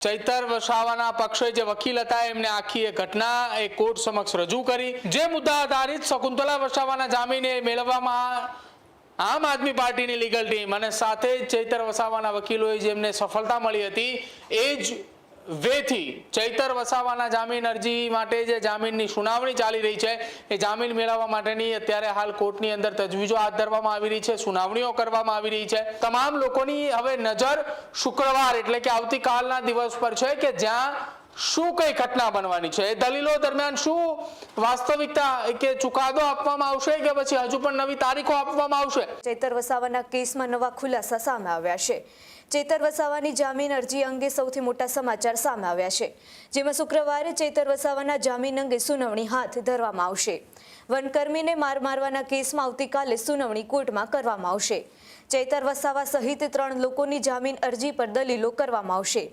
ચૈતર વસાવાના પક્ષે જે વકીલ હતા એમને આખી એ ઘટના એ કોર્ટ સમક્ષ રજૂ કરી। જે મુદ્દા આધારિત શકુંતલા વસાવાના જામીને મેળવવામાં આમ આદમી પાર્ટીની લીગલ ટીમ અને સાથે જ ચૈતર વસાવાના વકીલોએ જેમને સફળતા મળી હતી એ જ વેથી ચૈતર વસાવાના જામીન અરજી માટે જે જામીનની સુનાવણી ચાલી રહી છે એ જામીન મેળવવા માટેની અત્યારે હાલ કોર્ટની અંદર તજવીજો હાથ ધરવામાં આવી રહી છે, સુનાવણીઓ કરવામાં આવી રહી છે। તમામ લોકોની હવે નજર શુક્રવાર એટલે કે આવતીકાલના દિવસ પર છે કે જ્યાં શું કઈ ઘટના બનવાની છે, દલીલો દરમિયાન શું વાસ્તવિકતા કે ચુકાદો આપવામાં આવશે કે પછી હજુ પણ નવી તારીખો આપવામાં આવશે। ચૈતર વસાવાના કેસમાં નવા ખુલાસા સામે આવ્યા છે। ચૈતર વસાવાની જામીન અરજી અંગે સૌથી મોટા સમાચાર સામે આવ્યા છે, જેમાં શુક્રવારે ચૈતર વસાવાના જામીન અંગે સુનાવણી હાથ ધરવામાં આવશે। વનકર્મીને મારવાના કેસમાં આવતીકાલે સુનાવણી કોર્ટમાં કરવામાં આવશે। ચૈતર વસાવા સહિત 3 લોકોની જામીન અરજી પર દલીલો કરવામાં આવશે।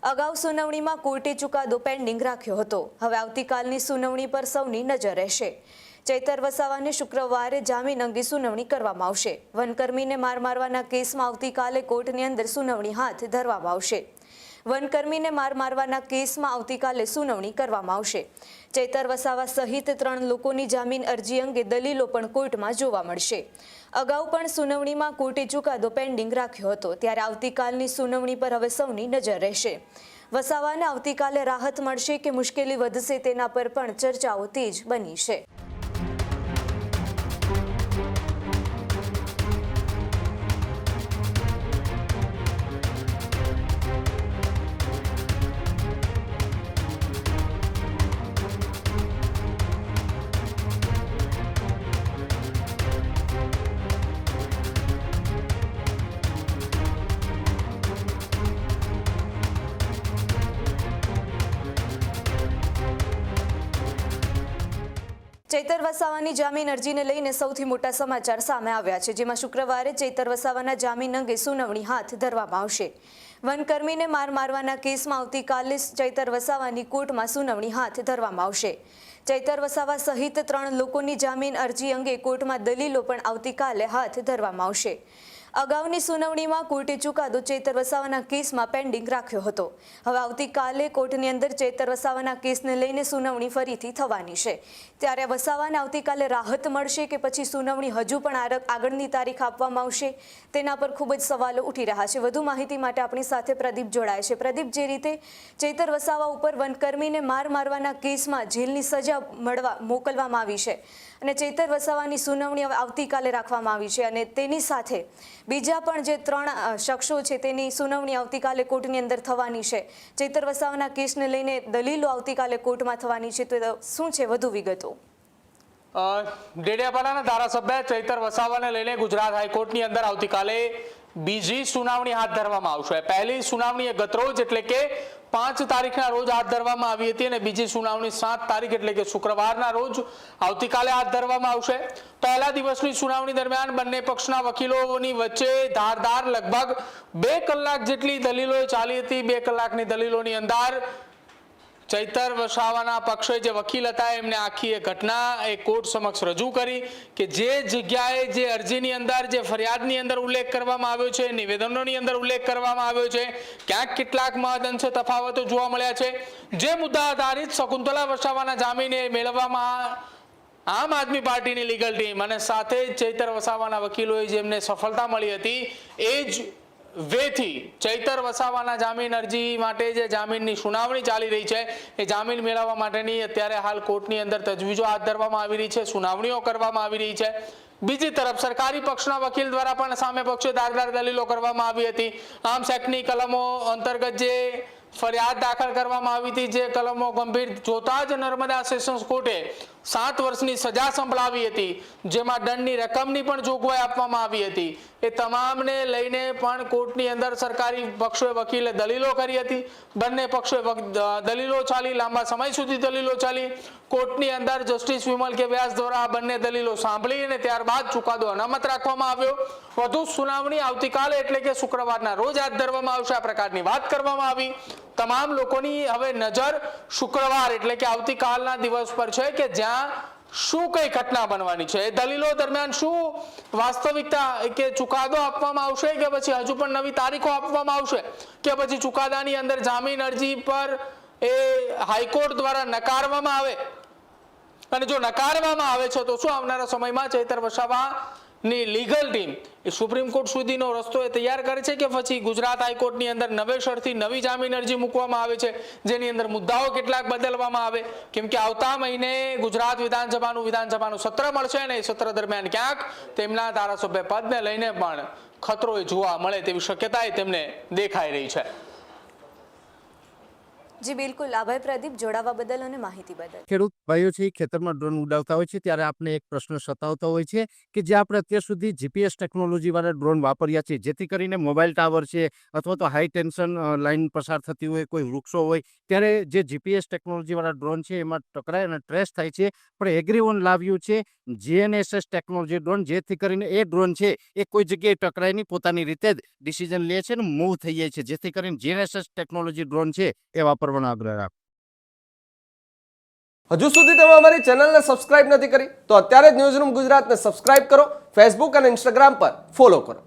અગાઉ સુનાવણીમાં કોર્ટે ચુકાદો પેન્ડિંગ રાખ્યો હતો। હવે આવતીકાલની સુનાવણી પર સૌની નજર રહેશે। ચૈતર વસાવાને શુક્રવારે જામીન અંગે સુનાવણી કરવામાં આવશે। વનકર્મીને મારવાના કેસમાં આવતીકાલે કોર્ટની અંદર સુનાવણી હાથ ધરવામાં આવશે। વનકર્મીને મારવાના કેસમાં આવતીકાલે સુનાવણી કરવામાં આવશે। ચૈતર વસાવા સહિત 3 લોકોની જામીન અરજી અંગે દલીલો પણ કોર્ટમાં જોવા મળશે। અગાઉ પણ સુનાવણીમાં કોર્ટે ચુકાદો પેન્ડિંગ રાખ્યો હતો, ત્યારે આવતીકાલની સુનાવણી પર હવે સૌની નજર રહેશે। વસાવાને આવતીકાલે રાહત મળશે કે મુશ્કેલી વધશે તેના પર પણ ચર્ચાઓ તેજ બની છે। ચૈતર વસાવાની જામીન અરજીને લઈને સૌથી મોટા સમાચાર સામે આવ્યા છે, જેમાં શુક્રવારે ચૈતર વસાવાના જામીન અંગે સુનાવણી હાથ ધરવામાં આવશે। વનકર્મીને મારવાના કેસમાં આવતીકાલે ચૈતર વસાવાની કોર્ટમાં સુનાવણી હાથ ધરવામાં આવશે। ચૈતર વસાવા સહિત 3 લોકોની જામીન અરજી અંગે કોર્ટમાં દલીલો પણ આવતીકાલે હાથ ધરવામાં આવશે। અગાઉની સુનાવણીમાં કોર્ટે ચુકાદો ચૈતર વસાવાના કેસમાં પેન્ડિંગ રાખ્યો હતો। હવે આવતીકાલે કોર્ટની અંદર ચૈતર વસાવાના કેસને લઈને સુનાવણી ફરીથી થવાની છે, ત્યારે વસાવાને આવતીકાલે રાહત મળશે કે પછી સુનાવણી હજુ પણ આગળની તારીખ આપવામાં આવશે તેના પર ખૂબ જ સવાલો ઉઠી રહ્યા છે। વધુ માહિતી માટે આપણી સાથે પ્રદીપ જોડાય છે। પ્રદીપ, જે રીતે ચૈતર વસાવા ઉપર વનકર્મીને મારવાના કેસમાં જેલની સજા મોકલવામાં આવી છે અને ચૈતર વસાવાની સુનાવણી હવે આવતીકાલે રાખવામાં આવી છે અને તેની સાથે બીજા પણ જે 3 શખ્સો છે તેની સુનાવણી આવતીકાલે કોર્ટની અંદર થવાની છે। ચૈતર વસાવાના કેસને લઈને દલીલો આવતીકાલે કોર્ટમાં થવાની છે, તો શું છે વધુ વિગતો? ડેડિયાપાડાના ધારાસભ્ય ચૈતર વસાવાને લઈને ગુજરાત હાઈકોર્ટની અંદર આવતીકાલે બીજી સુનાવણી હાથ ધરવામાં આવશે। પહેલી સુનાવણી ગતરોજ એટલે કે 5 તારીખના રોજ હાથ ધરવામાં આવી હતી અને બીજી સુનાવણી 7 તારીખ એટલે કે શુક્રવારના રોજ આવતીકાલે હાથ ધરવામાં આવશે। પહેલા દિવસની સુનાવણી દરમિયાન બંને પક્ષના વકીલોની વચ્ચે ધારદાર લગભગ 2 કલાક જેટલી દલીલો ચાલી હતી। 2 કલાકની દલીલોની અંદર ચૈતર વસાવાના પક્ષે જે વકીલ હતા એમને આખી એ ઘટના એ કોર્ટ સમક્ષ રજૂ કરી કે જે જગ્યાએ જે અરજીની અંદર જે ફરિયાદની અંદર ઉલ્લેખ કરવામાં આવ્યો છે, નિવેદનોની અંદર ઉલ્લેખ કરવામાં આવ્યો છે, ક્યાંક કેટલાક મહદઅંશે તફાવતો જોવા મળ્યા છે। જે મુદ્દા આધારિત શકુંતલા વસાવાના જામીને મેળવવામાં આમ આદમી પાર્ટીની લીગલ ટીમ અને સાથે જ ચૈતર વસાવાના વકીલોએ જેમને સફળતા મળી હતી એ જ વેથી ચૈતર વસાવાના જામીન અરજી માટે જે જામીનની સુનાવણી ચાલી રહી છે એ જામીન મેળવવા માટેની અત્યારે હાલ કોર્ટની અંદર તજવીજો હાથ ધરવામાં આવી રહી છે, સુનાવણીઓ કરવામાં આવી રહી છે। બીજી તરફ સરકારી પક્ષના વકીલ દ્વારા પણ સામે પક્ષે ધારદાર દલીલો કરવામાં આવી હતી। આર્મ્સ એક્ટની કલમો અંતર્ગત જે ફરિયાદ દાખલ કરવામાં આવી હતી, જે કલમો ગંભીર જોતા જ નર્મદા સેશન્સ કોર્ટે 7 વર્ષની સજા સંભળાવી હતી, જેમાં દંડની રકમની પણ જોગવાઈ આપવામાં આવી હતી। એ તમામને લઈને પણ કોર્ટની અંદર સરકારી પક્ષોએ વકીલે દલીલો કરી હતી। બંને પક્ષોએ દલીલો ચાલી, લાંબા સમય સુધી દલીલો ચાલી। કોર્ટની અંદર જસ્ટિસ વિમલ કે વ્યાસ દ્વારા બંને દલીલો સાંભળી અને ત્યારબાદ ચુકાદો અનામત રાખવામાં આવ્યો। વધુ સુનાવણી આવતીકાલે એટલે કે શુક્રવારના રોજ હાથ ધરવામાં આવશે, આ પ્રકારની વાત કરવામાં આવી। તમામ લોકોની હવે નજર શુક્રવાર એટલે કે આવતીકાલના દિવસ પર છે કે જ્યાં શું કઈ ઘટના બનવાની છે? એ દલીલો દરમિયાન શું વાસ્તવિકતા કે ચુકાદો આપવામાં આવશે કે પછી હજુ પણ નવી તારીખો આપવામાં આવશે કે પછી ચુકાદાની અંદર જામીન અરજી પર એ હાઈકોર્ટ દ્વારા નકારવામાં આવે? અને જો નકારવામાં આવે છે તો શું આવનારા સમયમાં ચૈતર વસાવાની લીગલ ટીમ એ સુપ્રીમ કોર્ટ સુધીનો રસ્તો એ તૈયાર કરે છે કે પછી ગુજરાત હાઈકોર્ટની અંદર નવેસરથી નવી જામીન અરજી મૂકવામાં આવે છે જેની અંદર મુદ્દાઓ કેટલાક બદલવામાં આવે? કેમ કે આવતા મહિને ગુજરાત વિધાનસભાનું સત્ર મળશે અને એ સત્ર દરમિયાન ક્યાંક તેમના ધારાસભ્ય પદને લઈને પણ ખતરો જોવા મળે તેવી શક્યતા તેમને દેખાઈ રહી છે. જી બિલકુલ, આભાર પ્રદીપ જોડાવા બદલ અને માહિતી બદલ. ખેડૂત ભાઈઓ છે ખેતરમાં ડ્રોન ઉડાવતા હોય છે ત્યારે આપણે એક પ્રશ્ન સતાવતો હોય છે કે જે આપણે અત્યાર સુધી જીપીએસ ટેકનોલોજી વાળા ડ્રોન વાપર્યા છે જેથી કરીને મોબાઈલ ટાવર છે અથવા તો હાઈ ટેન્શન લાઈન પસાર થતી હોય, કોઈ વૃક્ષો હોય, ત્યારે જે જીપીએસ ટેકનોલોજી વાળા ડ્રોન છે એમાં ટકરાય અને ટ્રેસ થાય છે. પણ એગ્રીવન લાવ્યું છે જીએનએસએસ ટેકનોલોજી ડ્રોન, જેથી કરીને એ ડ્રોન છે એ કોઈ જગ્યાએ ટકરાય નહીં, પોતાની રીતે જ ડિસિઝન લે છે અને મૂવ થઈ જાય છે, જેથી કરીને જીએનએસએસ ટેકનોલોજી ડ્રોન છે એ વાપરવાનો આગ્રહ રાખો. હજુ સુધી તમે અમારી ચેનલને સબસ્ક્રાઇબ નથી કરી તો અત્યારે જ ન્યૂઝરૂમ ગુજરાતને સબસ્ક્રાઇબ કરો, ફેસબુક અને ઇન્સ્ટાગ્રામ પર ફોલો કરો.